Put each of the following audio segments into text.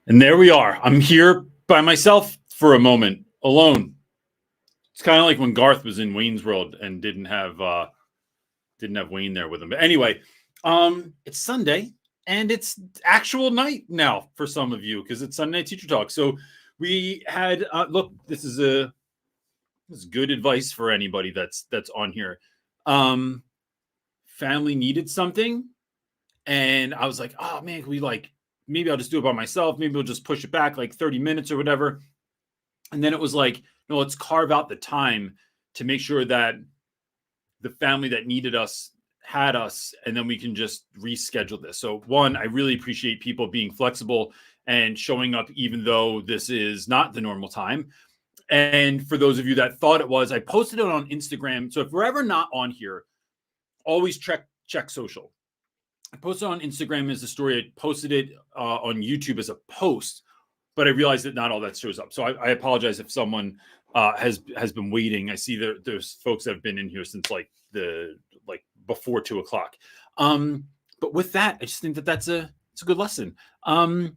And there we are. I'm here by myself for a moment, alone. It's kind of like when Garth was in Wayne's World and didn't have Wayne there with him. But anyway, it's Sunday and it's actual night now for some of you because it's Sunday Teacher Talk. So we had look. This is good advice for anybody that's on here. Family needed something, and I was like, oh man, can we maybe I'll just do it by myself. Maybe we'll just push it back like 30 minutes or whatever. And then it was like, no, let's carve out the time to make sure that the family that needed us had us, and then we can just reschedule this. So one, I really appreciate people being flexible and showing up, even though this is not the normal time. And for those of you that thought it was, I posted it on Instagram. So if we're ever not on here, always check social. I posted on Instagram as a story. I posted it on YouTube as a post, but I realized that not all that shows up. So I apologize if someone has been waiting. I see there's folks that have been in here since before 2:00. But with that, I just think that's a good lesson. I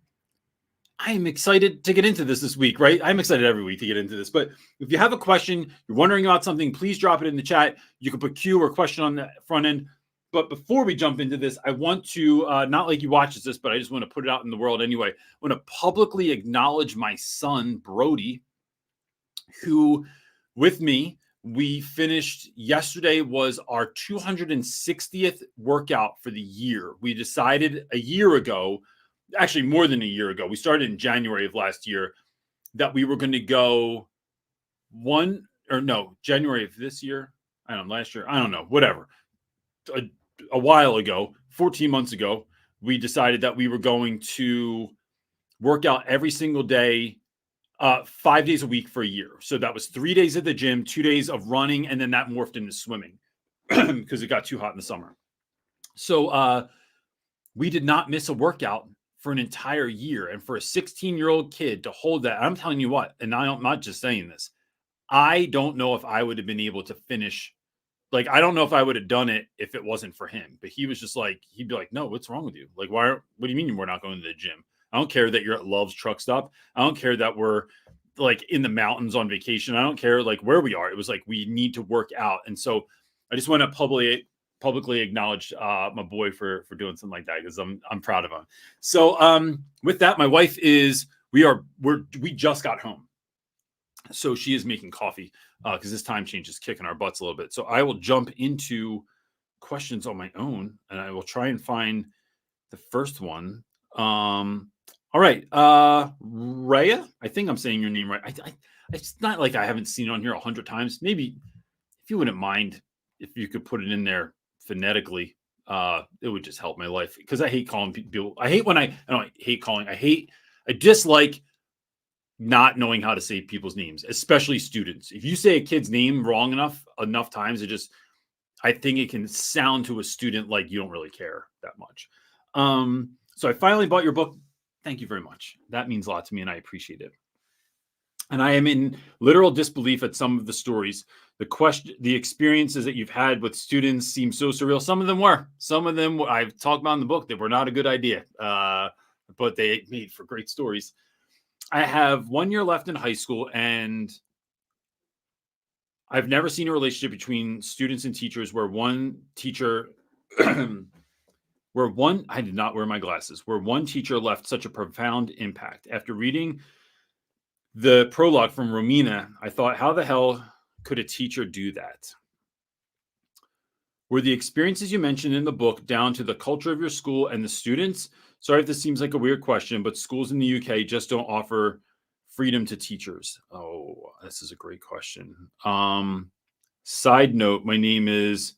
am excited to get into this week, right? I'm excited every week to get into this. But if you have a question, you're wondering about something, please drop it in the chat. You can put Q or question on the front end. But before we jump into this, I want to, not like you watches this, but I just want to put it out in the world anyway. I want to publicly acknowledge my son, Brody, who, with me, we finished yesterday was our 260th workout for the year. We decided a year ago, actually more than a year ago, we started in January of last year, that we were going to go January of this year. I don't know, last year. I don't know, whatever. A while ago, 14 months ago, we decided that we were going to work out every single day, 5 days a week for a year. So that was 3 days at the gym, 2 days of running, and then that morphed into swimming because it got too hot in the summer. So we did not miss a workout for an entire year. And for a 16-year-old kid to hold that, I'm telling you what, and I'm not just saying this, I don't know if I would have been able to finish. I don't know if I would have done it if it wasn't for him, but he was just he'd be like, no, what's wrong with you? What do you mean we're not going to the gym? I don't care that you're at Love's Truck Stop. I don't care that we're in the mountains on vacation. I don't care where we are. It was we need to work out. And so I just want to publicly acknowledge my boy for doing something like that, because I'm proud of him. So with that, my wife we just got home. So she is making coffee because this time change is kicking our butts a little bit. So I will jump into questions on my own, and I will try and find the first one. All right. Rhea, I think I'm saying your name right. It's not like I haven't seen it on here 100 times. Maybe if you wouldn't mind, if you could put it in there phonetically, it would just help my life, because I hate calling people. I dislike not knowing how to say people's names, especially students. If you say a kid's name wrong enough times, I think it can sound to a student like you don't really care that much. So I finally bought your book. Thank you very much. That means a lot to me, and I appreciate it. And I am in literal disbelief at some of the stories. The experiences that you've had with students seem so surreal. Some of them I've talked about in the book. They were not a good idea, but they made for great stories. I have 1 year left in high school, and I've never seen a relationship between students and teachers where one teacher I did not wear my glasses, where one teacher left such a profound impact. After reading the prologue from Romina, I thought, how the hell could a teacher do that? Were the experiences you mentioned in the book down to the culture of your school and the students? Sorry if this seems like a weird question, but schools in the UK just don't offer freedom to teachers. Oh, this is a great question. Side note, my name is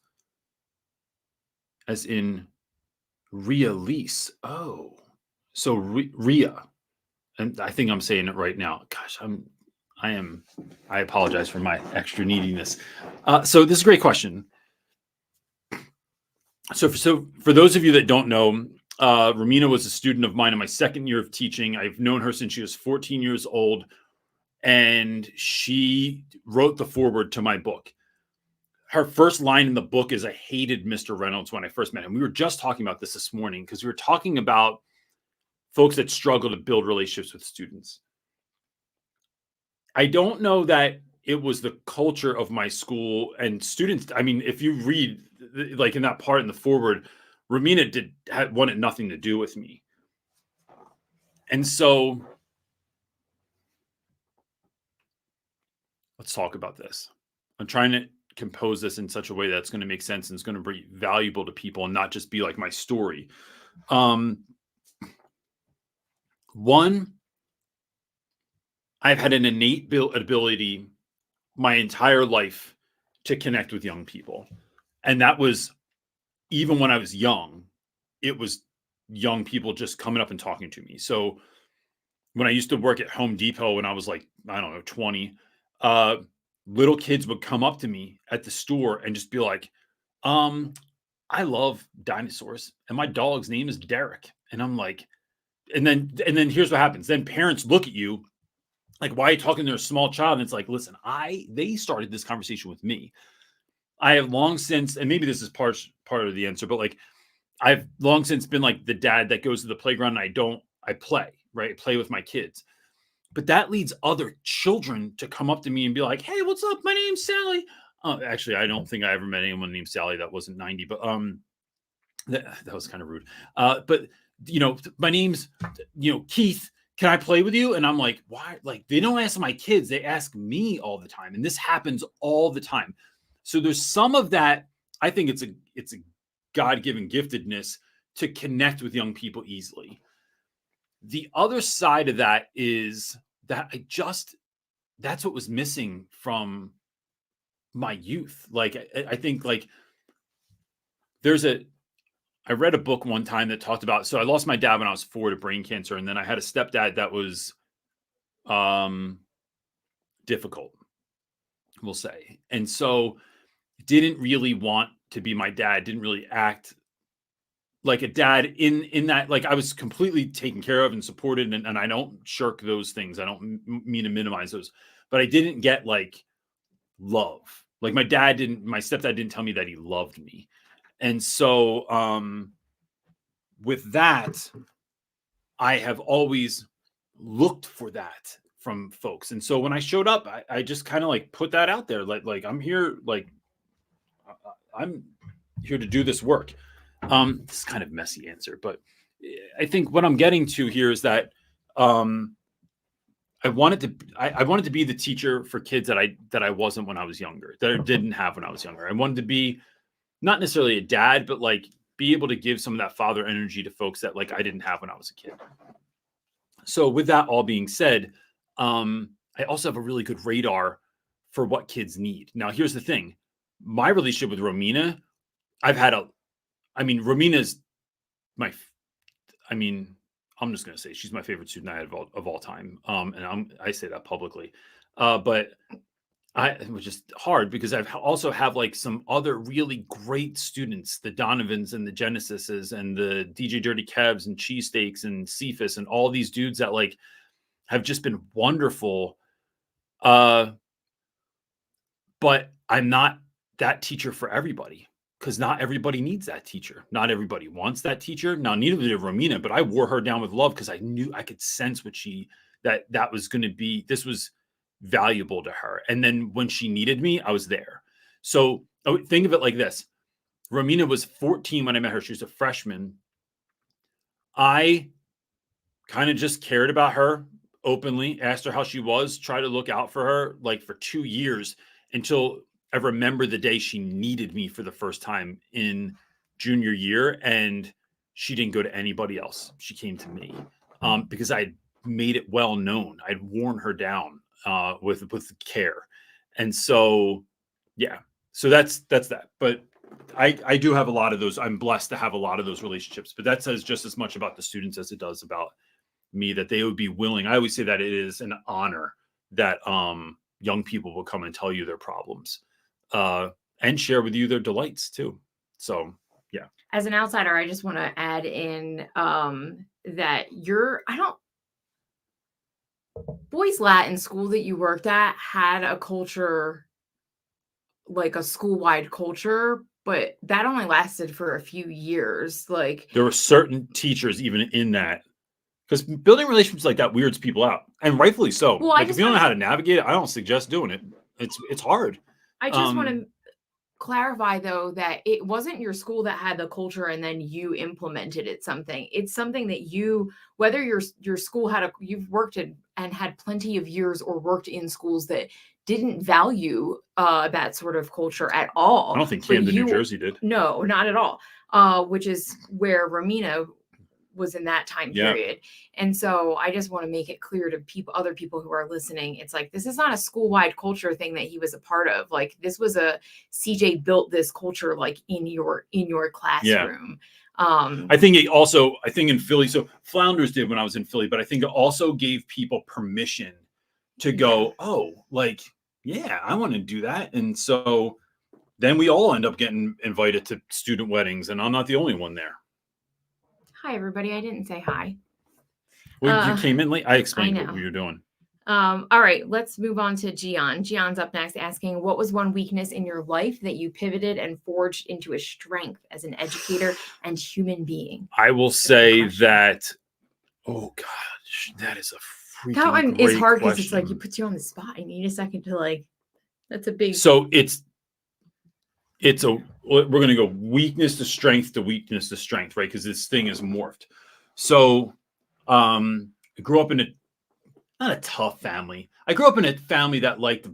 as in Ria Lease. Oh, so Ria. And I think I'm saying it right now. Gosh, I apologize for my extra neediness. So this is a great question. So for those of you that don't know, Romina was a student of mine in my second year of teaching. I've known her since she was 14 years old, and she wrote the foreword to my book. Her first line in the book is, "I hated Mr. Reynolds when I first met him." We were just talking about this morning because we were talking about folks that struggle to build relationships with students. I don't know that it was the culture of my school and students. I mean, if you read like in that part in the forward, Romina wanted nothing to do with me. And so let's talk about this. I'm trying to compose this in such a way that's going to make sense and it's going to be valuable to people and not just be like my story. One, I've had an innate ability my entire life to connect with young people. And that was even when I was young, it was young people just coming up and talking to me. So when I used to work at Home Depot when I was like, I don't know, 20, little kids would come up to me at the store and just be like, I love dinosaurs and my dog's name is Derek. And I'm like, and then here's what happens. Then parents look at you like, why are you talking to a small child? And it's like, listen, they started this conversation with me. I have long since, and maybe this is part of the answer, but like I've long since been like the dad that goes to the playground and I play, right? Play with my kids. But that leads other children to come up to me and be like, "Hey, what's up? My name's Sally." Actually, I don't think I ever met anyone named Sally that wasn't 90, but that was kind of rude. But my name's Keith. Can I play with you? And I'm like, why? Like, they don't ask my kids, they ask me all the time. And this happens all the time. So there's some of that. I think it's a God-given giftedness to connect with young people easily. The other side of that is that that's what was missing from my youth. Like, I think like I read a book one time that talked about, so I lost my dad when I was 4 to brain cancer. And then I had a stepdad that was difficult, we'll say. And so didn't really want to be my dad, didn't really act like a dad in that, like I was completely taken care of and supported. And I don't shirk those things. I don't mean to minimize those, but I didn't get like love. Like my stepdad didn't tell me that he loved me. And so, with that, I have always looked for that from folks. And so when I showed up, I just kind of like put that out there. Like I'm here, like I'm here to do this work. This is kind of messy answer, but I think what I'm getting to here is that I wanted to be the teacher for kids that I wasn't when I was younger, that I didn't have when I was younger. I wanted to be not necessarily a dad, but like be able to give some of that father energy to folks that like I didn't have when I was a kid. So with that all being said, I also have a really good radar for what kids need. Now, here's the thing. My relationship with Romina, Romina's I'm just going to say she's my favorite student I had of all time. And I say that publicly. But it was just hard because I also have like some other really great students, the Donovans and the Genesises and the DJ Dirty Kevs and Cheesesteaks and Cephas and all these dudes that like have just been wonderful. But I'm not that teacher for everybody because not everybody needs that teacher. Not everybody wants that teacher. Now, neither did Romina, but I wore her down with love because I knew I could sense that was going to be, this was valuable to her. And then when she needed me, I was there. So think of it like this. Romina was 14 when I met her. She was a freshman. I kind of just cared about her openly, asked her how she was, tried to look out for her like for 2 years until I remember the day she needed me for the first time in junior year. And she didn't go to anybody else. She came to me because I made it well known. I'd worn her down with care. And so, yeah, so that's that. But I do have a lot of those. I'm blessed to have a lot of those relationships, but that says just as much about the students as it does about me, that they would be willing. I always say that it is an honor that young people will come and tell you their problems and share with you their delights too. So yeah. As an outsider, I just want to add in that Boys Latin school that you worked at had a culture, like a school-wide culture, but that only lasted for a few years. Like, there were certain teachers even in that, because building relationships like that weirds people out, and rightfully so. well, Like if you don't know how to navigate it, I don't suggest doing it. It's hard. I just want to clarify though that it wasn't your school that had the culture and then you implemented it. It's something that you, whether your school you've worked in and had plenty of years or worked in schools that didn't value that sort of culture at all. I don't think Camden, New Jersey did. No, not at all. Which is where Romina was in that time period. And so I just want to make it clear to other people who are listening. It's like, this is not a school-wide culture thing that he was a part of. Like, this was CJ built this culture like in your classroom. I think in Philly, so Flounders did when I was in Philly, but I think it also gave people permission to go, oh, like, yeah, I want to do that. And so then we all end up getting invited to student weddings, and I'm not the only one there. Hi, everybody. I didn't say hi. Well, you came in late. I explained what we were doing. All right, let's move on to Gian. Gian's up next asking, what was one weakness in your life that you pivoted and forged into a strength as an educator and human being? I will say that, oh gosh, that is a freaking that one is hard because question. it's like, it puts you on the spot. I need a second to like, that's a big. So we're going to go weakness to strength to weakness to strength, right? Because this thing is morphed. So I grew up in not a tough family. I grew up in a family that liked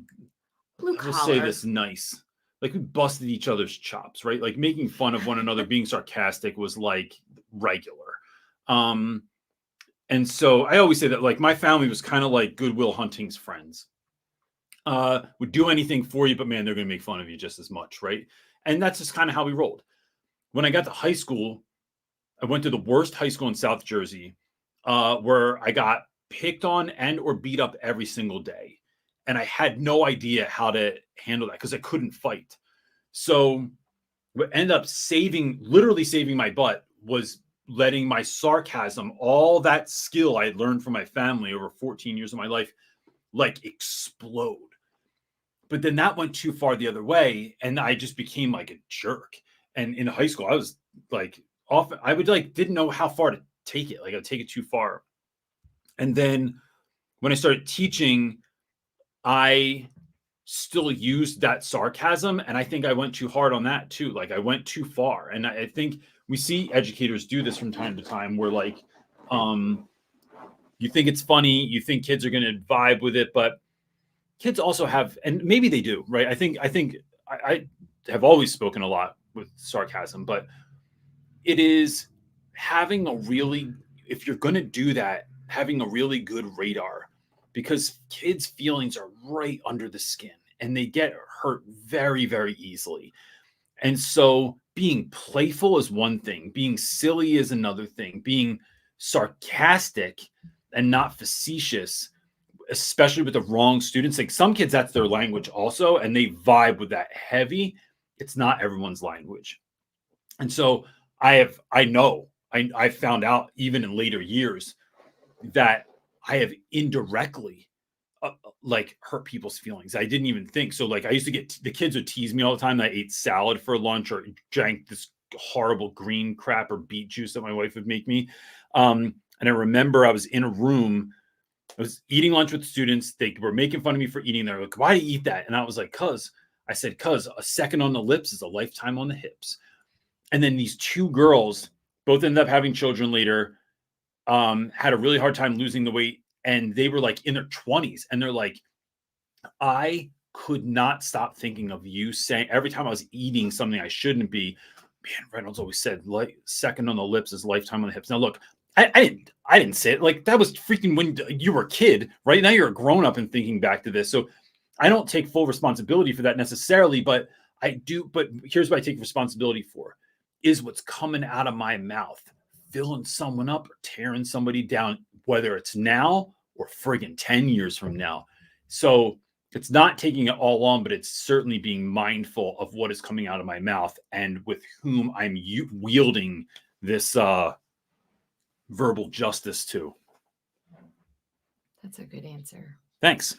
blue collar. Let's say this nice. Like, we busted each other's chops, right? Like, making fun of one another, being sarcastic was like regular. And so I always say that, like, my family was kind of like Goodwill Hunting's friends. Would do anything for you, but man, they're going to make fun of you just as much, right? And that's just kind of how we rolled. When I got to high school, I went to the worst high school in South Jersey, where I got picked on and or beat up every single day. And I had no idea how to handle that because I couldn't fight. So what ended up literally saving my butt was letting my sarcasm, all that skill I had learned from my family over 14 years of my life, like, explode. But then that went too far the other way, and I just became like a jerk. And in high school, I was like, often I would like didn't know how far to take it. Like, I'd take it too far. And then when I started teaching, I still used that sarcasm, and I think I went too hard on that too. Like, I went too far, and I think we see educators do this from time to time, where like, you think it's funny, you think kids are going to vibe with it, but kids also have, and maybe they do, right? I think I have always spoken a lot with sarcasm, but it is having if you're going to do that, having a really good radar, because kids' feelings are right under the skin and they get hurt very, very easily. And so being playful is one thing, being silly is another thing, being sarcastic and not facetious, especially with the wrong students. Like, some kids, that's their language also, and they vibe with that heavy. It's not everyone's language. And so I found out even in later years that I have indirectly like hurt people's feelings. I didn't even think. So like, I used to get, the kids would tease me all the time that I ate salad for lunch or drank this horrible green crap or beet juice that my wife would make me. And I remember I was in a room, I was eating lunch with students. They were making fun of me for eating there. Like, why do you eat that? And I was like, cause a second on the lips is a lifetime on the hips. And then these two girls both ended up having children later. had a really hard time losing the weight, and they were like in their 20s, and they're like, I could not stop thinking of you saying every time I was eating something I shouldn't be. Man, Reynolds always said, like, second on the lips is lifetime on the hips. Now, look, I didn't say it. Like, that was freaking when you were a kid. Right now, you're a grown up and thinking back to this. So I don't take full responsibility for that necessarily, but I do. But here's what I take responsibility for: is what's coming out of my mouth, filling someone up or tearing somebody down, whether it's now or friggin' 10 years from now. So it's not taking it all on, but it's certainly being mindful of what is coming out of my mouth and with whom I'm wielding this verbal justice to. That's a good answer. Thanks.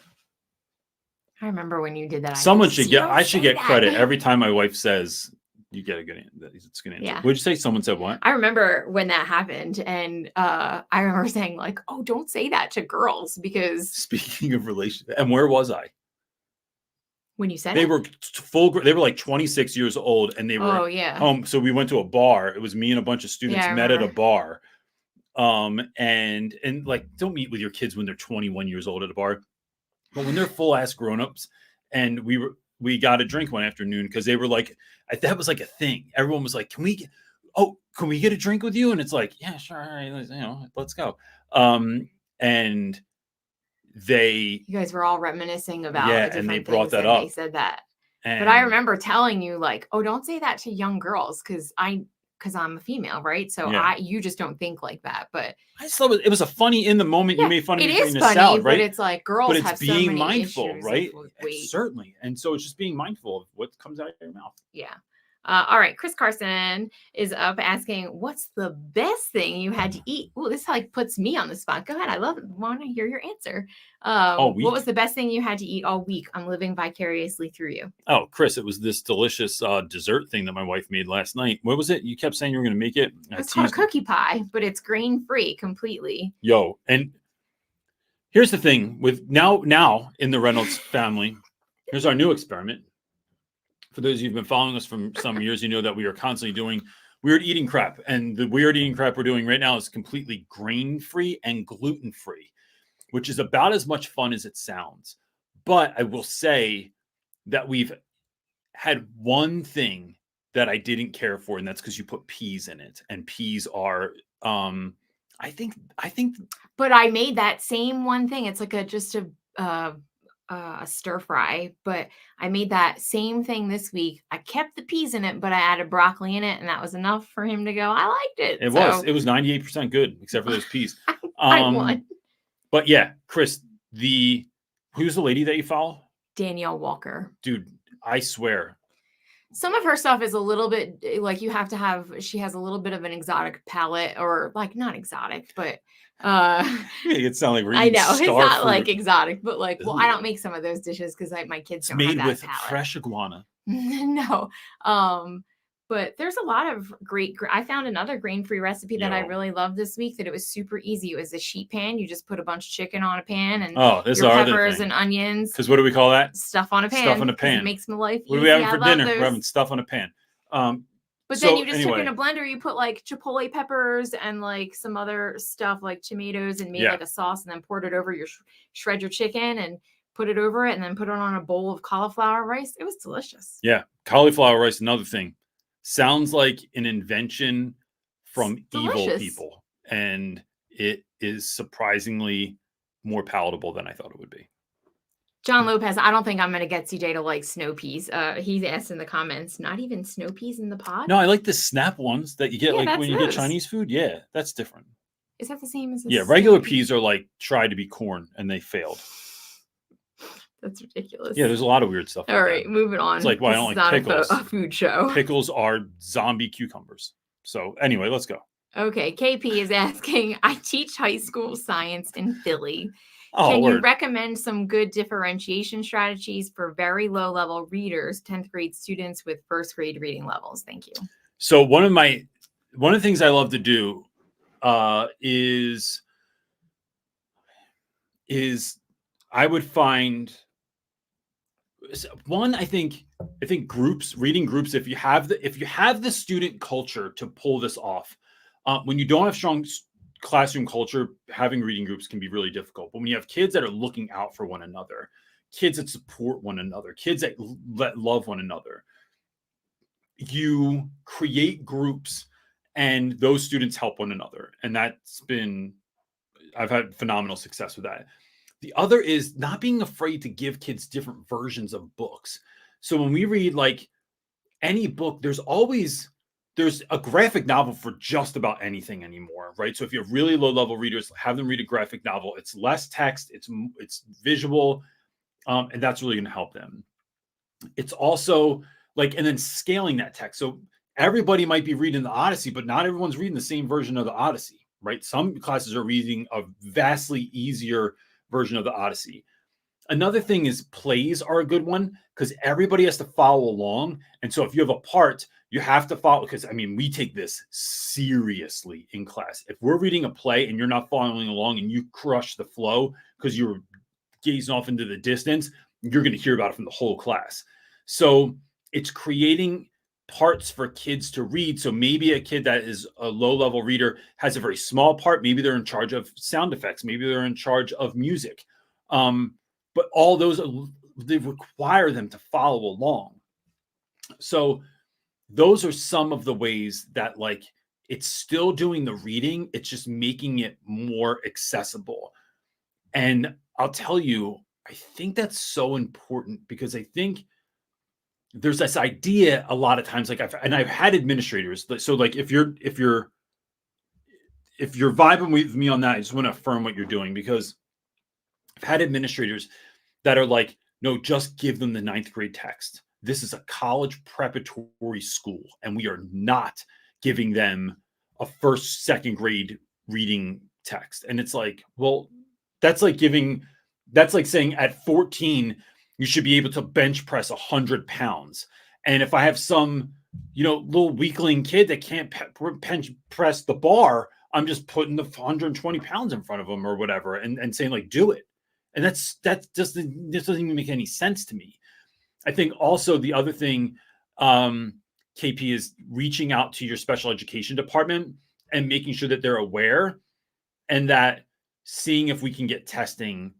I remember when you did that. Someone should get, I should get credit every time my wife says, you get a good answer. It's a good answer. Yeah. What'd you say? Someone said what? I remember when that happened, and I remember saying like, "Oh, don't say that to girls," because speaking of relations, and where was I? When you said they were they were like 26 years old, and they were home. So we went to a bar. It was me and a bunch of students met at a bar. And like, don't meet with your kids when they're 21 years old at a bar, but when they're full ass grown-ups. And we got a drink one afternoon because they were like, that was like a thing. Everyone was like, can we get a drink with you? And it's like, yeah, sure. All right, let's go. And you guys were all reminiscing about and they brought that up. They said that. But I remember telling you like, oh, don't say that to young girls because I'm a female, right? So you just don't think like that. But I still, it was a funny in the moment. You made fun of me eating a salad, right? But it's like girls have being so many mindful, issues right? with weight. Certainly. And so it's just being mindful of what comes out of your mouth. Yeah. All right. Chris Carson is up asking, what's the best thing you had to eat? Oh, this like puts me on the spot. Go ahead. I want to hear your answer. What was the best thing you had to eat all week? I'm living vicariously through you. Oh, Chris, it was this delicious dessert thing that my wife made last night. What was it? You kept saying you were going to make it. It's called a cookie pie, but it's grain-free completely. Yo, and here's the thing with now in the Reynolds family, here's our new experiment. For those of you who've been following us from some years, you know that we are constantly doing weird eating crap. And the weird eating crap we're doing right now is completely grain-free and gluten-free, which is about as much fun as it sounds. But I will say that we've had one thing that I didn't care for, and that's because you put peas in it. And peas are, I think. But I made that same one thing. It's like a stir fry, but I made that same thing this week. I kept the peas in it, but I added broccoli in it, and that was enough for him to go, I liked it. It was 98% good, except for those peas. I won. But yeah, Chris, who's the lady that you follow? Danielle Walker. Dude, I swear. Some of her stuff is a little bit like she has a little bit of an exotic palate, or like not exotic, but it sounds like I know it's not like exotic, but like, well, I don't make some of those dishes because my kids don't have that made with palate. Fresh iguana. No, but there's a lot of I found another grain-free recipe that I really loved this week. That it was super easy. It was a sheet pan. You just put a bunch of chicken on a pan and your peppers and onions. Because what do we call that? Stuff on a pan. Stuff on a pan. It makes my life easy. What are we having for dinner? We're having stuff on a pan. But then you just took in a blender, you put like chipotle peppers and like some other stuff like tomatoes and made like a sauce, and then poured it over shred your chicken and put it over it, and then put it on a bowl of cauliflower rice. It was delicious. Yeah. Cauliflower rice, another thing. Sounds like an invention from evil people. And it is surprisingly more palatable than I thought it would be. John Lopez, I don't think I'm going to get CJ to like snow peas. He's asked in the comments, not even snow peas in the pot? No, I like the snap ones that you get when you get Chinese food. Yeah, that's different. Is that the same as regular peas are like tried to be corn and they failed. That's ridiculous. Yeah, there's a lot of weird stuff. All right, moving on. It's like, why I don't like pickles. A food show. Pickles are zombie cucumbers. So anyway, let's go. Okay, KP is asking, I teach high school science in Philly. Can you recommend some good differentiation strategies for very low level readers, 10th grade students with first grade reading levels? Thank you. So one of the things I love to do is I would find one, I think reading groups, if you have the student culture to pull this off, when you don't have strong classroom culture, having reading groups can be really difficult. But when you have kids that are looking out for one another, kids that support one another, kids that love one another, you create groups and those students help one another. And I've had phenomenal success with that. The other is not being afraid to give kids different versions of books. So when we read like any book, there's a graphic novel for just about anything anymore, right? So if you have really low level readers, have them read a graphic novel. It's less text, it's visual, and that's really going to help them. It's also like, and then scaling that text. So everybody might be reading the Odyssey, but not everyone's reading the same version of the Odyssey, right? Some classes are reading a vastly easier version of the Odyssey. Another thing is plays are a good one because everybody has to follow along. And so if you have a part, you have to follow, because I mean, we take this seriously in class. If we're reading a play and you're not following along and you crush the flow because you're gazing off into the distance, you're going to hear about it from the whole class. So it's creating parts for kids to read. So maybe a kid that is a low level reader has a very small part. Maybe they're in charge of sound effects. Maybe they're in charge of music. But all those, they require them to follow along. So those are some of the ways that like it's still doing the reading. It's just making it more accessible. And I'll tell you, I think that's so important because I think there's this idea a lot of times, like I've had administrators. So like if you're vibing with me on that, I just want to affirm what you're doing, because I've had administrators that are like, no, just give them the 9th grade text. This is a college preparatory school, and we are not giving them a 1st, 2nd grade reading text. And it's like, well, that's like saying at 14, you should be able to bench press 100 pounds. And if I have some, little weakling kid that can't bench press the bar, I'm just putting the 120 pounds in front of them or whatever and saying like, do it. And this doesn't even make any sense to me. I think also the other thing, KP, is reaching out to your special education department and making sure that they're aware and that seeing if we can get testing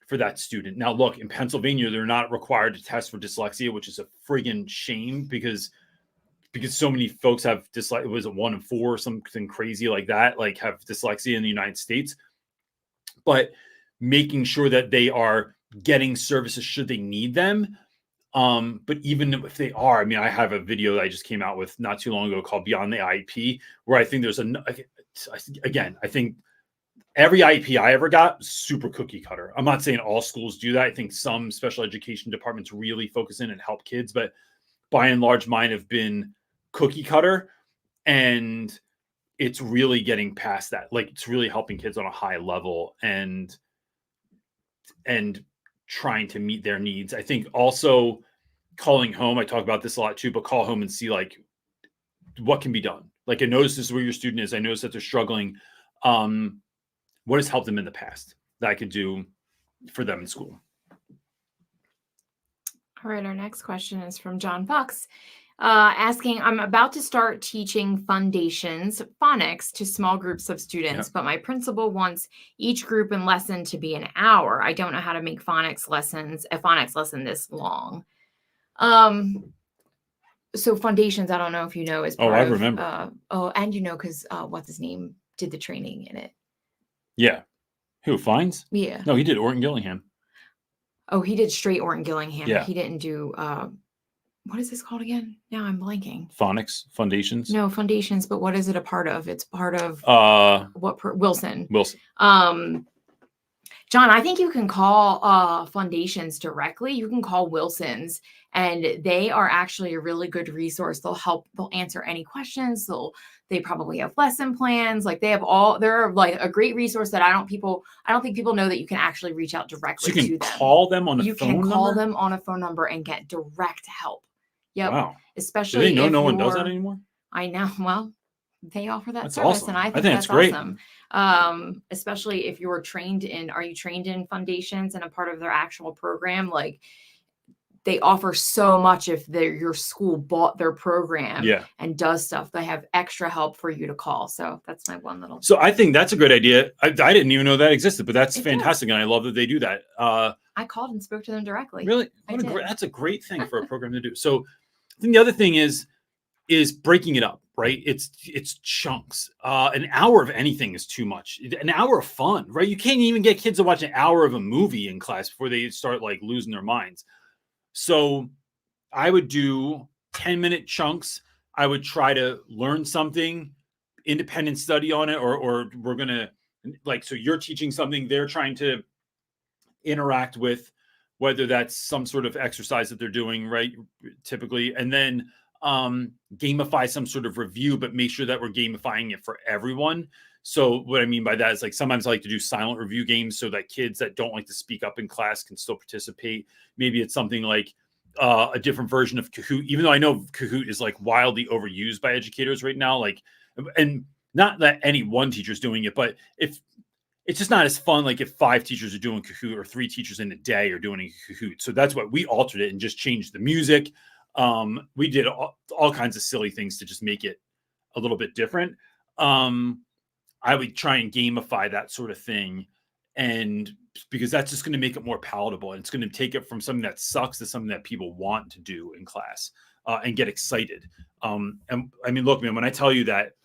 for that student. Now, look, in Pennsylvania, they're not required to test for dyslexia, which is a friggin' shame because so many folks have dyslexia. It was 1 in 4 or something crazy like that, like have dyslexia in the United States. But making sure that they are getting services should they need them. But even if they are, I mean, I have a video that I just came out with not too long ago called Beyond the IEP, where I think I think every IEP I ever got, super cookie cutter. I'm not saying all schools do that. I think some special education departments really focus in and help kids, but by and large, mine have been cookie cutter, and it's really getting past that. Like, it's really helping kids on a high level and trying to meet their needs. I think also calling home, I talk about this a lot too, but call home and see like what can be done. Like, I notice this is where your student is. I notice that they're struggling. What has helped them in the past that I could do for them in school? All right, our next question is from John Fox, asking, I'm about to start teaching foundations phonics to small groups of students, but my principal wants each group and lesson to be an hour. I don't know how to make a phonics lesson this long. So foundations, I don't know if you know, is part I remember. And because what's his name did the training in it. Yeah. Who, Fines? Yeah. No, he did Orton Gillingham. Oh, he did straight Orton Gillingham. Yeah. He didn't do what is this called again? Now I'm blanking. Phonics, Foundations. No, Foundations, but what is it a part of? It's part of Wilson. John, I think you can call Foundations directly. You can call Wilson's, and they are actually a really good resource. They'll answer any questions. They probably have lesson plans. Like, they're like a great resource that I don't think people know that you can actually reach out directly to them. So you can call them on a phone number? You can call them on a phone number and get direct help. Yep. Wow. Especially do they know no one does that anymore? I know. Well, they offer that that's service, awesome. and I think that's great. Awesome. Especially if you're trained in Foundations and a part of their actual program, like they offer so much if your school bought their program Yeah. and does stuff. They have extra help for you to call. So that's my one little. So I think that's a great idea. I didn't even know that existed, but that's It fantastic, and I love that they do that. I called and spoke to them directly. Really, that's a great thing for a program to do. So I think the other thing is breaking it up, right? It's chunks. An hour of anything is too much. An hour of fun, right? You can't even get kids to watch an hour of a movie in class before they start like losing their minds. So I would do 10-minute chunks. I would try to learn something, independent study on it, or we're gonna like, so you're teaching something, they're trying to interact with, whether that's some sort of exercise that they're doing, right? Typically, and then gamify some sort of review, but make sure that we're gamifying it for everyone. So what I mean by that is, like, sometimes I like to do silent review games so that kids that don't like to speak up in class can still participate. Maybe it's something like a different version of Kahoot, even though I know Kahoot is like wildly overused by educators right now. Like, and not that any one teacher's doing it, but if it's just not as fun, like if 5 teachers are doing Kahoot or 3 teachers in a day are doing Kahoot. So that's what we altered it and just changed the music. We did all kinds of silly things to just make it a little bit different. I would try and gamify that sort of thing, and because that's just going to make it more palatable, and it's going to take it from something that sucks to something that people want to do in class and get excited. And I mean, look, man, when I tell you that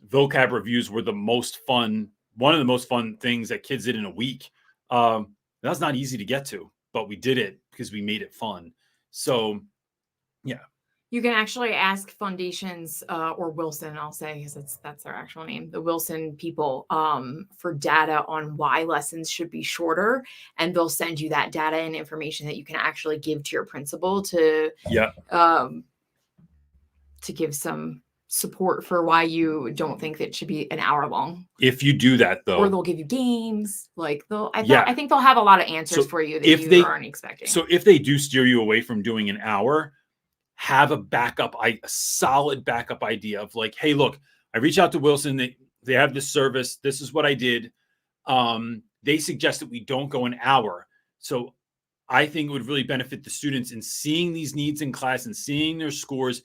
vocab reviews were the most fun, one of the most fun things that kids did in a week, that's not easy to get to, but we did it because we made it fun. So, yeah. You can actually ask Foundations or Wilson, I'll say, because that's their actual name, the Wilson people, for data on why lessons should be shorter. And they'll send you that data and information that you can actually give to your principal to give some support for why you don't think that it should be an hour long. If you do that, though, or they'll give you games, like I think they'll have a lot of answers for you that you aren't expecting. So if they do steer you away from doing an hour, have a solid backup idea of like, hey, look, I reached out to Wilson. They have this service. This is what I did. They suggest that we don't go an hour. So I think it would really benefit the students in seeing these needs in class and seeing their scores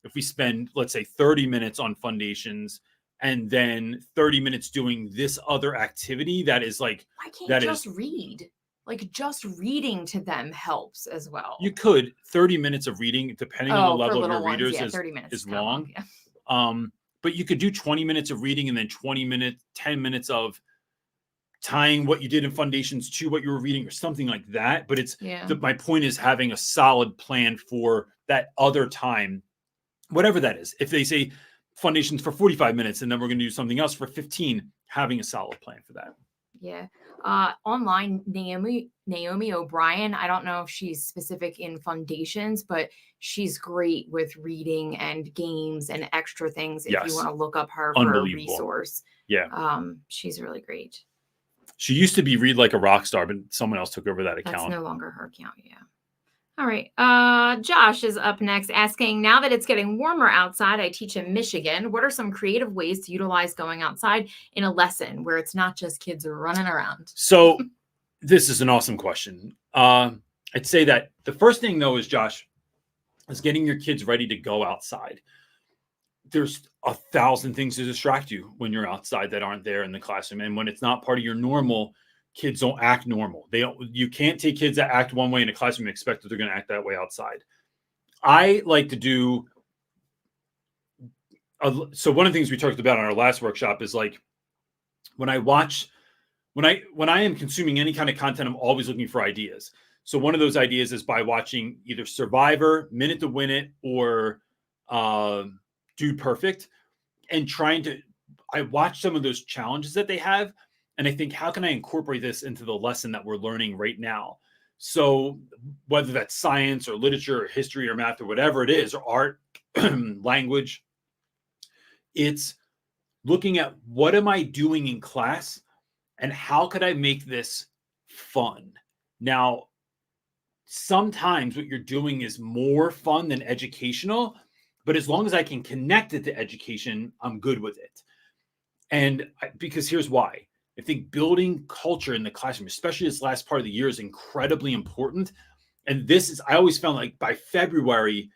if we spend, let's say, 30 minutes on Foundations and then 30 minutes doing this other activity that is like, why can't you just read? Like, just reading to them helps as well. You could 30 minutes of reading, depending on the level of your readers, yeah, 30 minutes is long. Yeah. But you could do 20 minutes of reading and then 10 minutes of tying what you did in Foundations to what you were reading or something like that. But my point is having a solid plan for that other time, whatever that is. If they say Foundations for 45 minutes and then we're going to do something else for 15, having a solid plan for that. Yeah. Online, Naomi O'Brien, I don't know if she's specific in Foundations, but she's great with reading and games and extra things if you want to look up her for a resource. Yeah. She's really great. She used to be Read Like a Rock Star, but someone else took over that account. That's no longer her account, yeah. All right. Josh is up next asking, now that it's getting warmer outside, I teach in Michigan. What are some creative ways to utilize going outside in a lesson where it's not just kids running around? So this is an awesome question. I'd say that the first thing, though, is, Josh, is getting your kids ready to go outside. There's 1,000 things to distract you when you're outside that aren't there in the classroom. And when it's not part of your normal, kids don't act normal. You can't take kids that act one way in a classroom and expect that they're going to act that way outside. I like to do. So one of the things we talked about on our last workshop is like when I am consuming any kind of content, I'm always looking for ideas. So one of those ideas is by watching either Survivor, Minute to Win It, or Dude Perfect, and I watch some of those challenges that they have. And I think, how can I incorporate this into the lesson that we're learning right now? So whether that's science or literature or history or math or whatever it is, or art, language, it's looking at what am I doing in class and how could I make this fun? Now, sometimes what you're doing is more fun than educational, but as long as I can connect it to education, I'm good with it. And because here's why. I think building culture in the classroom, especially this last part of the year, is incredibly important. And I always found like by February,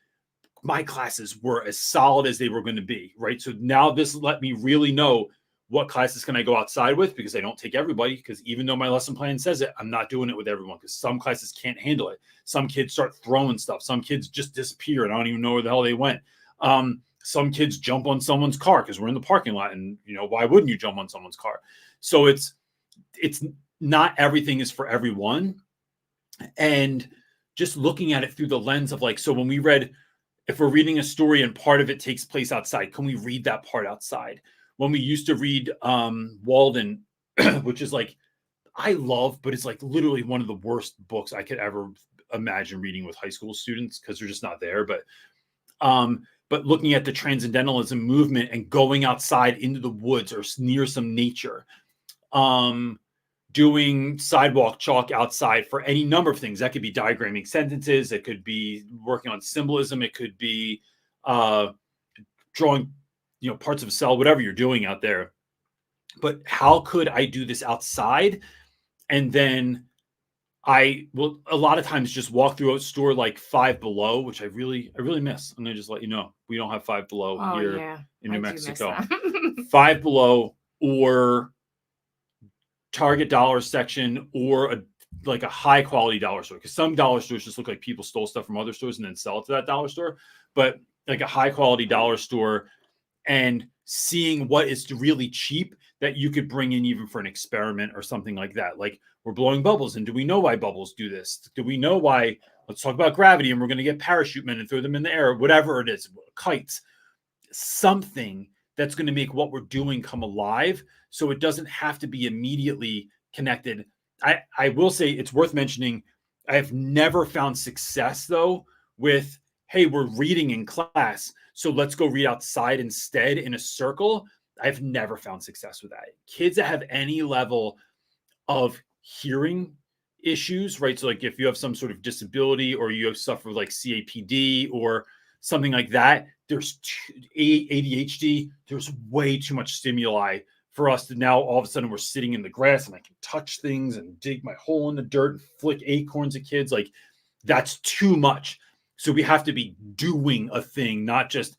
my classes were as solid as they were going to be, right? So now this let me really know what classes can I go outside with, because I don't take everybody, because even though my lesson plan says it, I'm not doing it with everyone, because some classes can't handle it. Some kids start throwing stuff. Some kids just disappear and I don't even know where the hell they went. Some kids jump on someone's car because we're in the parking lot, and why wouldn't you jump on someone's car? So it's not everything is for everyone. And just looking at it through the lens of like, so when if we're reading a story and part of it takes place outside, can we read that part outside? When we used to read Walden, which is like, I love, but it's like literally one of the worst books I could ever imagine reading with high school students, because they're just not there. But looking at the transcendentalism movement and going outside into the woods or near some nature, doing sidewalk chalk outside for any number of things. That could be diagramming sentences. It could be working on symbolism. It could be drawing, parts of a cell, whatever you're doing out there. But how could I do this outside? And then I will a lot of times just walk through a store like Five Below, which I really miss. I'm going to just let you know, we don't have Five Below here in New Mexico. Five Below or Target dollar section, or a high quality dollar store, because some dollar stores just look like people stole stuff from other stores and then sell it to that dollar store. But like a high quality dollar store, and seeing what is really cheap that you could bring in even for an experiment or something like that. Like, we're blowing bubbles, and do we know why bubbles do this? Do we know why? Let's talk about gravity, and we're going to get parachute men and throw them in the air, whatever it is, kites, something that's going to make what we're doing come alive, so it doesn't have to be immediately connected. I will say it's worth mentioning, I have never found success though with, hey, we're reading in class, so let's go read outside instead in a circle. I've never found success with that. Kids that have any level of hearing issues, right? So like if you have some sort of disability, or you have suffered like CAPD or something like that, there's ADHD, there's way too much stimuli for us to now all of a sudden we're sitting in the grass and I can touch things and dig my hole in the dirt and flick acorns at kids. Like, that's too much. So we have to be doing a thing, not just,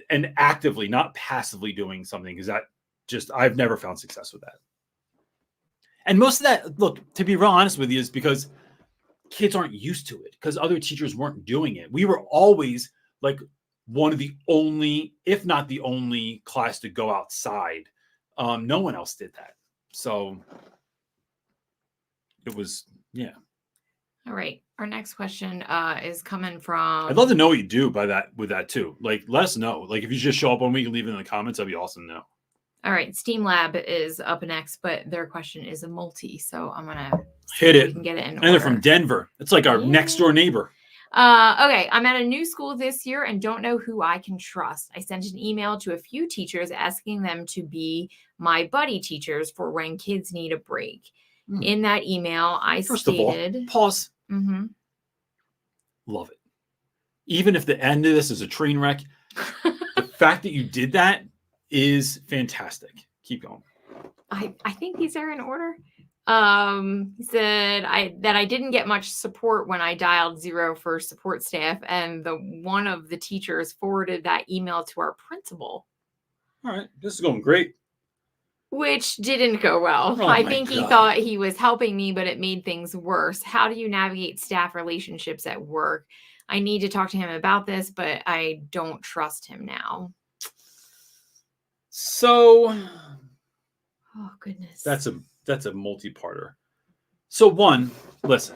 and actively, not passively doing something, because I've never found success with that. And most of that, look, to be real honest with you, is because kids aren't used to it, because other teachers weren't doing it. We were always like one of the only, if not the only class to go outside. No one else did that. So it was, yeah. All right. Our next question is coming from... I'd love to know what you do with that too. Like, let us know. Like, if you just show up one week and leave it in the comments, that'd be awesome to know. All right. Steam Lab is up next, but their question is a multi. So I'm going to hit it. We can get it in order. And they're from Denver. It's like our next door neighbor. Okay. I'm at a new school this year and don't know who I can trust. I sent an email to a few teachers asking them to be my buddy teachers for when kids need a break. In that email, I stated... Of all, pause. Mm-hmm. Love it. Even if the end of this is a train wreck, the fact that you did that is fantastic. Keep going. I think these are in order. He said that I didn't get much support when I dialed 0 for support staff, and one of the teachers forwarded that email to our principal. All right, this is going great. Which didn't go well. Oh, I think he thought he was helping me, but it made things worse. How do you navigate staff relationships at work? I need to talk to him about this, but I don't trust him now. So, oh goodness, that's a multi-parter. So one, listen,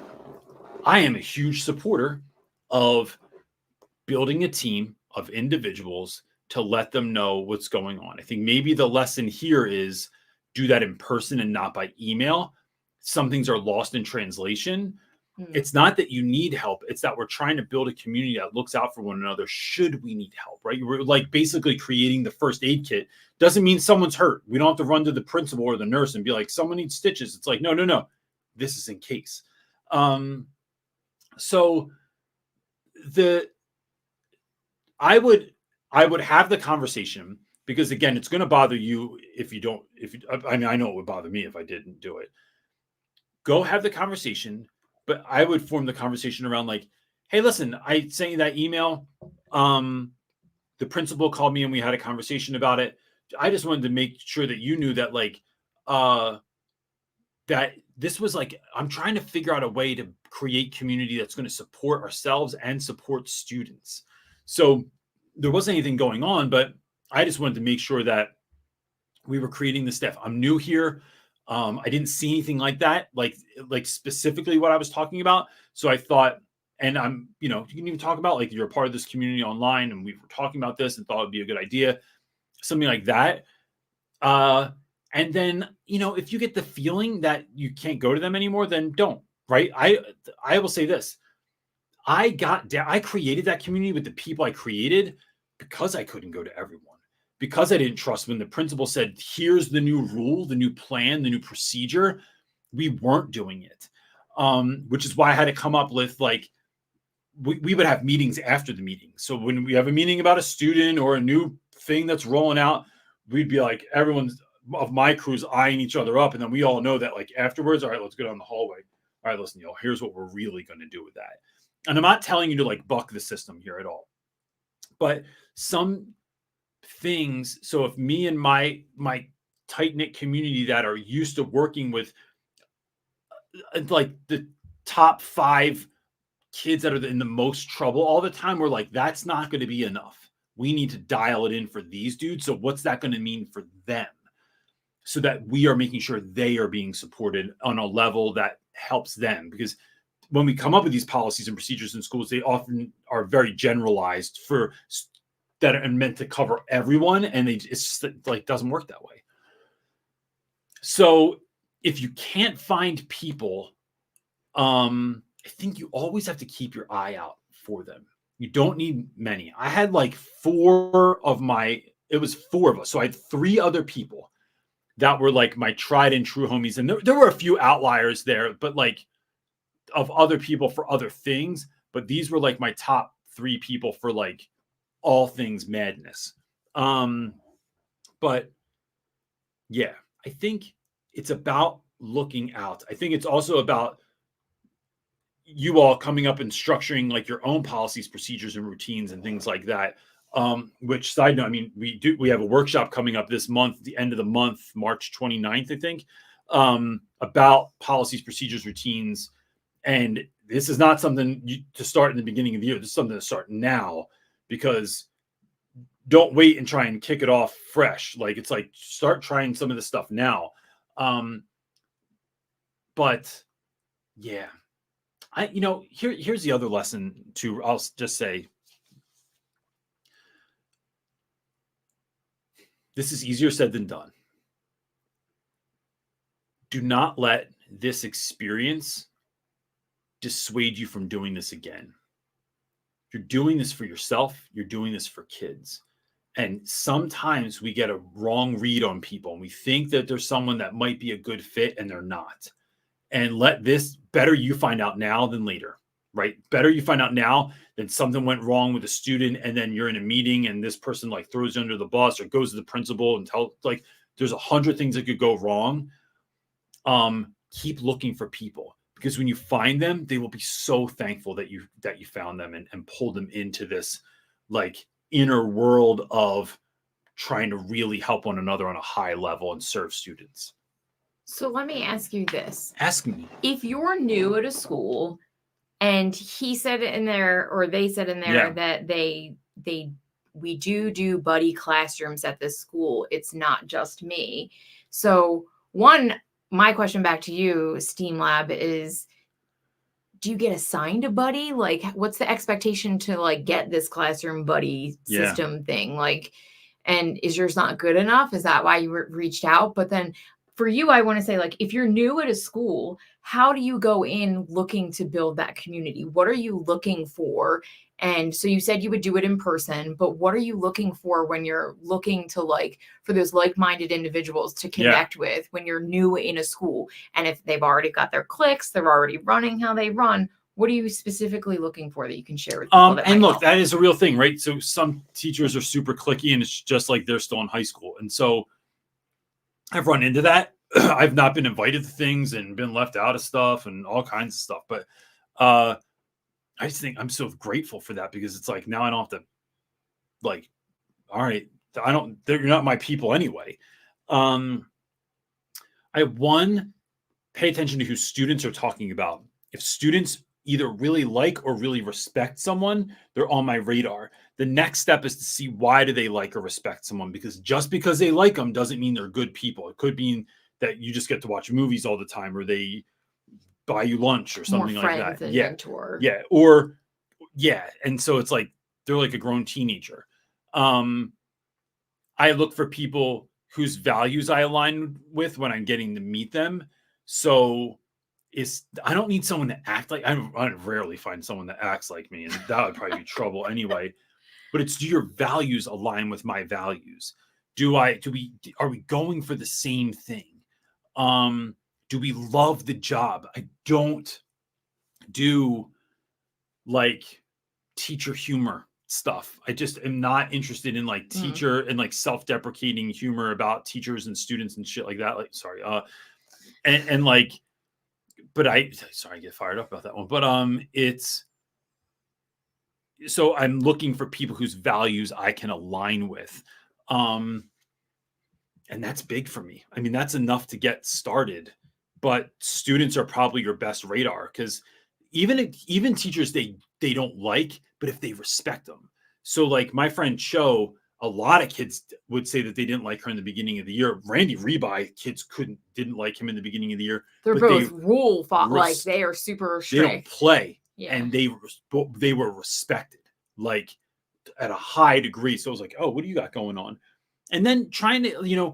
I am a huge supporter of building a team of individuals to let them know what's going on. I think maybe the lesson here is do that in person and not by email. Some things are lost in translation. It's not that you need help. It's that we're trying to build a community that looks out for one another should we need help, right? We're like basically creating the first aid kit. Doesn't mean someone's hurt. We don't have to run to the principal or the nurse and be like, someone needs stitches. It's like, no. This is in case. So I would have the conversation, because again, it's going to bother you I mean, I know it would bother me if I didn't do it. Go have the conversation. but I would form the conversation around like, hey, listen, I sent you that email. The principal called me and we had a conversation about it. I just wanted to make sure that you knew that like that this was like, I'm trying to figure out a way to create community that's going to support ourselves and support students. So there wasn't anything going on, but I just wanted to make sure that we were creating the stuff. I'm new here. I didn't see anything like that, like specifically what I was talking about. So I thought, and I'm, you can even talk about like you're a part of this community online, and we were talking about this and thought it'd be a good idea, something like that. And then, if you get the feeling that you can't go to them anymore, then don't, right? I will say this. I created that community with the people I created because I couldn't go to everyone, because I didn't trust when the principal said, here's the new rule, the new plan, the new procedure. We weren't doing it. Which is why I had to come up with like, we would have meetings after the meeting. So when we have a meeting about a student or a new thing that's rolling out, we'd be like, everyone's of my crew's eyeing each other up. And then we all know that like afterwards, all right, let's go down the hallway. All right, listen, here's what we're really going to do with that. And I'm not telling you to like buck the system here at all, but some things. So if me and my tight-knit community that are used to working with like the top 5 kids that are in the most trouble all the time, we're like, that's not going to be enough. We need to dial it in for these dudes. So what's that going to mean for them? So that we are making sure they are being supported on a level that helps them. Because when we come up with these policies and procedures in schools, they often are very generalized for that are meant to cover everyone. And it's like, doesn't work that way. So if you can't find people, I think you always have to keep your eye out for them. You don't need many. I had like 4 of us. So I had 3 other people that were like my tried and true homies. And there were a few outliers there, but like of other people for other things. But these were like my top 3 people for like all things madness. But yeah, I think it's about looking out. I think it's also about you all coming up and structuring like your own policies, procedures, and routines and things like that. Which side note, I mean, we have a workshop coming up this month, the end of the month, March 29th, I think, about policies, procedures, routines. And this is not something to start in the beginning of the year. This is something to start now, because don't wait and try and kick it off fresh. Like, it's like, start trying some of this stuff now. But yeah, here's the other lesson too. I'll just say, this is easier said than done. Do not let this experience dissuade you from doing this again. You're doing this for yourself. You're doing this for kids. And sometimes we get a wrong read on people and we think that there's someone that might be a good fit and they're not. And better you find out now than later, right? Better you find out now than something went wrong with a student and then you're in a meeting and this person like throws you under the bus or goes to the principal and like there's 100 things that could go wrong. Keep looking for people, because when you find them, they will be so thankful that you found them and pulled them into this like inner world of trying to really help one another on a high level and serve students. So let me ask you this. Ask me. If you're new at a school and he said in there, or they said in there, that we do buddy classrooms at this school. It's not just me. So my question back to you, STEAM Lab, is, do you get assigned a buddy? Like, what's the expectation to like get this classroom buddy system thing? Like, and is yours not good enough? Is that why you reached out? But then for you, I want to say, like, if you're new at a school, how do you go in looking to build that community? What are you looking for? And so you said you would do it in person, but what are you looking for when you're looking to for those like-minded individuals to connect with when you're new in a school? And if they've already got their cliques, they're already running how they run, what are you specifically looking for that you can share with people? And look, that is a real thing, right? So some teachers are super cliquey and it's just like they're still in high school. And so I've run into that I've not been invited to things and been left out of stuff and all kinds of stuff. But I just think I'm so grateful for that, because it's like now I don't have to, like, all right, they're not my people anyway. I pay attention to who students are talking about. If students either really like or really respect someone, they're on my radar. The next step is to see why do they like or respect someone, because just because they like them doesn't mean they're good people. It could mean that you just get to watch movies all the time, or they buy you lunch or something like that. Yeah. Mentor. Yeah. Or yeah. And so it's like, they're like a grown teenager. I look for people whose values I align with when I'm getting to meet them. So I don't need someone to act like, I rarely find someone that acts like me, and that would probably be trouble anyway. But it's, do your values align with my values? Are we going for the same thing? Do we love the job? I don't do like teacher humor stuff. I just am not interested in like teacher and like self-deprecating humor about teachers and students and shit like that. Like, sorry. And like, but I get fired up about that one. But so I'm looking for people whose values I can align with. And that's big for me. I mean, that's enough to get started. But students are probably your best radar, because even teachers they don't like, but if they respect them. So like my friend Cho, a lot of kids would say that they didn't like her in the beginning of the year. Randy Rebai, kids didn't like him in the beginning of the year. They're both like they are super strict. They don't play, and they were respected like at a high degree. So I was like, oh, what do you got going on? And then trying to,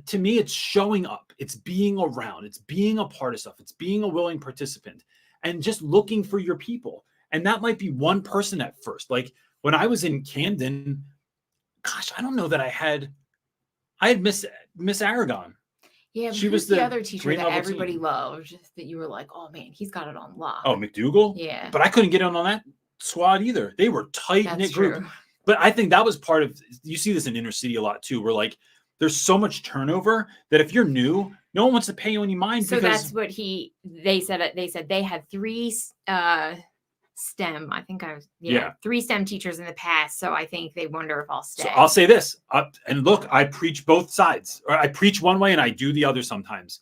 to me, it's showing up, it's being around, it's being a part of stuff, it's being a willing participant, and just looking for your people. And that might be one person at first. Like when I was in Camden, gosh, I don't know that I had Miss Aragon. Yeah, she was the other teacher that everybody loved, that you were like, oh man, he's got it on lock. Oh, McDougal? Yeah. But I couldn't get on that squad either. They were tight-knit group. But I think that was part of, you see this in inner city a lot too, where like there's so much turnover that if you're new, no one wants to pay you any mind. So that's what they said. They said they had 3 STEM. I think 3 STEM teachers in the past. So I think they wonder if I'll stay. So I'll say this, and look, I preach both sides, or I preach one way and I do the other sometimes.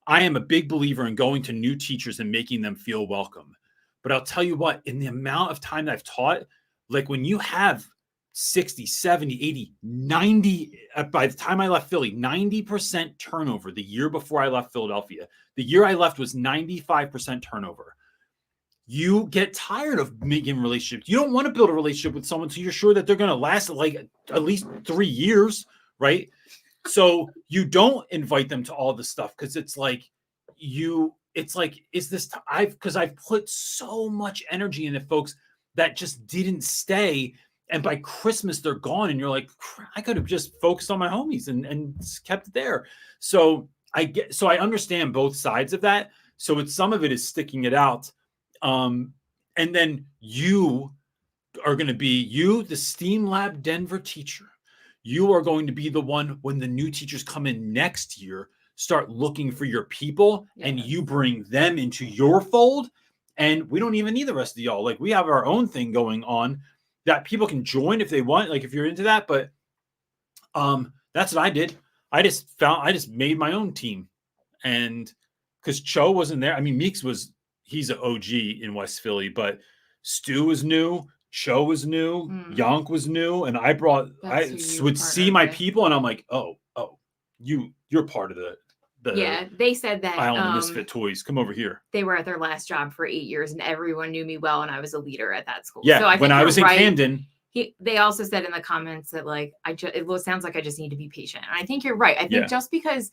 I am a big believer in going to new teachers and making them feel welcome. But I'll tell you what, in the amount of time that I've taught, like when you have 60, 70, 80, 90, by the time I left Philly, 90% turnover the year before I left Philadelphia. The year I left was 95% turnover. You get tired of making relationships. You don't want to build a relationship with someone until you're sure that they're going to last like at least 3 years, right? So you don't invite them to all this stuff, because it's like, because I've put so much energy into folks that just didn't stay. And by Christmas, they're gone. And you're like, I could have just focused on my homies and kept it there. So I understand both sides of that. So some of it is sticking it out. And then you are going to be the STEAM Lab Denver teacher. You are going to be the one when the new teachers come in next year, start looking for your people, and you bring them into your fold. And we don't even need the rest of y'all. Like we have our own thing going on that people can join if they want, like if you're into that. But that's what I did. I just made my own team. And because Cho wasn't there. I mean, Meeks he's an OG in West Philly, but Stu was new, Cho was new, Yonk was new, and I would see my people, and I'm like, oh, you're part of the they said that Island of Misfit Toys. Come over here. They were at their last job for 8 years, and everyone knew me well, and I was a leader at that school. Yeah, so when I was in Camden, they also said in the comments that like it sounds like I just need to be patient, and I think you're right. I think just because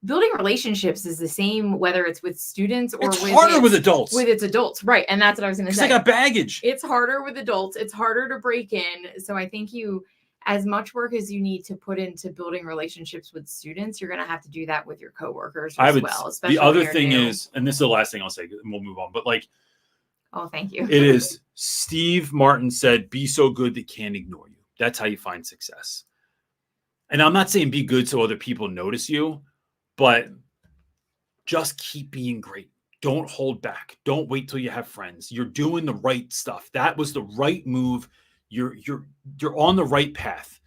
building relationships is the same whether it's with students or it's harder with adults. With its adults, right? And that's what I was going to say. Because they got baggage. It's harder with adults. It's harder to break in. So I think as much work as you need to put into building relationships with students, you're going to have to do that with your coworkers as well. Especially the other thing is, and this is the last thing I'll say, and we'll move on. But like, oh, thank you. It is. Steve Martin said, "Be so good they can't ignore you." That's how you find success. And I'm not saying be good so other people notice you, but just keep being great. Don't hold back. Don't wait till you have friends. You're doing the right stuff. That was the right move. You're on the right path.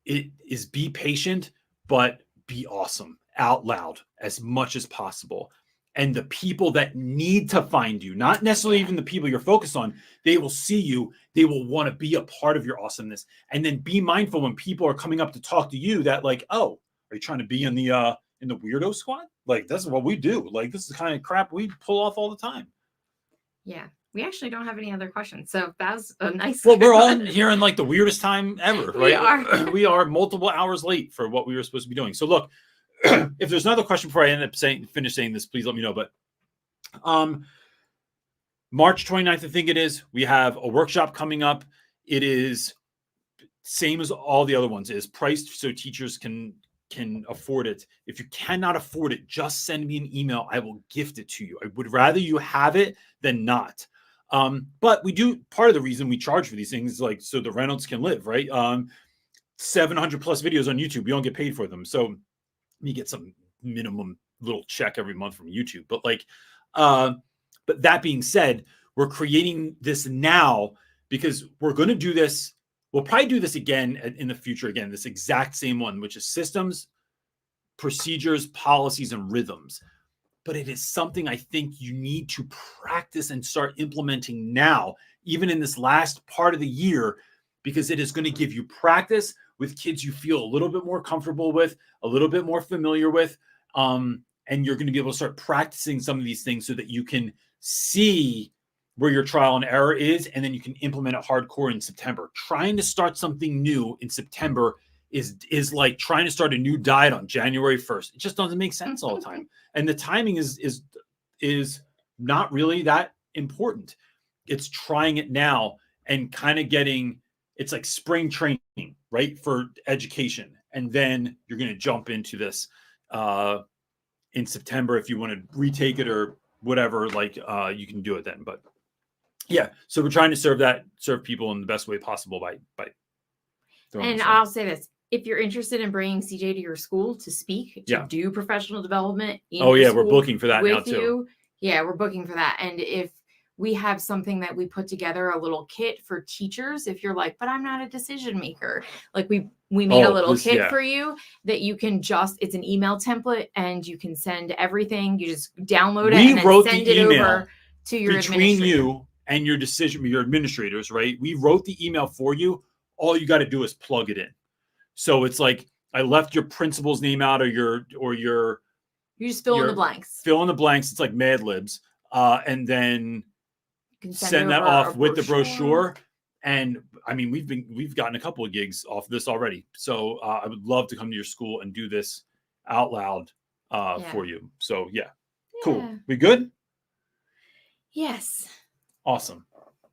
It is be patient, but be awesome out loud as much as possible. And the people that need to find you, not necessarily even the people you're focused on, they will see you. They will want to be a part of your awesomeness. And then be mindful when people are coming up to talk to you that like, oh, are you trying to be in the weirdo squad? Like, that's what we do. Like, this is the kind of crap we pull off all the time. Yeah. We actually don't have any other questions. So that's a nice. Well, we're on here in like the weirdest time ever, right? We are. We are multiple hours late for what we were supposed to be doing. So look, if there's another question before I end up finish saying this, please let me know. But March 29th, I think it is, we have a workshop coming up. It is same as all the other ones. It is priced so teachers can afford it. If you cannot afford it, just send me an email. I will gift it to you. I would rather you have it than not. But we do, part of the reason we charge for these things is like so the Reynolds can live, right? 700 plus videos on YouTube. We don't get paid for them. So you get some minimum little check every month from YouTube. But like, but that being said, we're creating this now because we're going to do this. We'll probably do this again in the future. Again, this exact same one, which is systems, procedures, policies, and rhythms. But it is something I think you need to practice and start implementing now, even in this last part of the year, because it is going to give you practice with kids you feel a little bit more comfortable with, a little bit more familiar with. And you're going to be able to start practicing some of these things so that you can see where your trial and error is, and then you can implement it hardcore in September. Trying to start something new in September is like trying to start a new diet on January 1st. It just doesn't make sense all the time. And the timing is not really that important. It's trying it now and kind of getting, it's like spring training, right, for education. And then you're going to jump into this in September. If you want to retake it or whatever, like you can do it then. But yeah, so we're trying to serve people in the best way possible by and I'll say this. If you're interested in bringing CJ to your school to speak, to do professional development, we're booking for that now too. Yeah, we're booking for that. And if we have something that we put together, a little kit for teachers, if you're like, but I'm not a decision maker, like we made a little kit for you that you can it's an email template and you can send everything. You just download it and then send it over to your between you and your administrators, right? We wrote the email for you. All you got to do is plug it in. So it's like I left your principal's name out or your you just fill in the blanks. Fill in the blanks. It's like Mad Libs. And then send that off with the brochure. And I mean, we've gotten a couple of gigs off this already. So I would love to come to your school and do this out loud for you. So yeah, cool. We good? Yes. Awesome.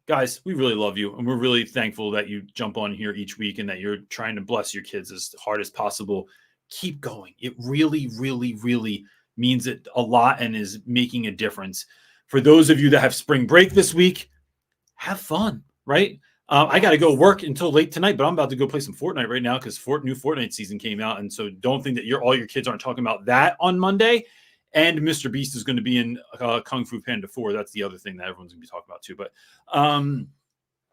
Guys, we really love you. And we're really thankful that you jump on here each week and that you're trying to bless your kids as hard as possible. Keep going. It really, really, really means it a lot and is making a difference. For those of you that have spring break this week, have fun, right? I got to go work until late tonight, but I'm about to go play some Fortnite right now because new Fortnite season came out. And so don't think that all your kids aren't talking about that on Monday. And Mr. Beast is going to be in Kung Fu Panda 4. That's the other thing that everyone's going to be talking about too. But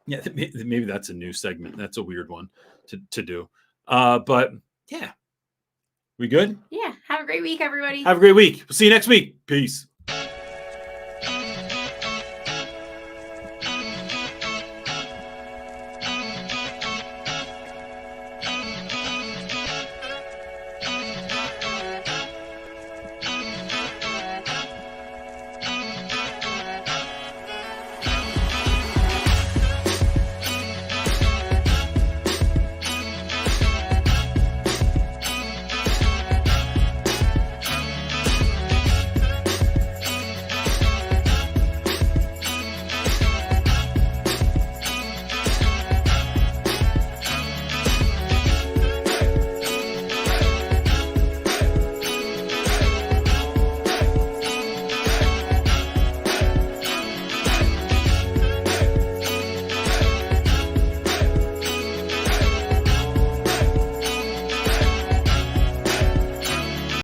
yeah, maybe that's a new segment. That's a weird one to do. But yeah, we good? Yeah. Have a great week, everybody. Have a great week. We'll see you next week. Peace.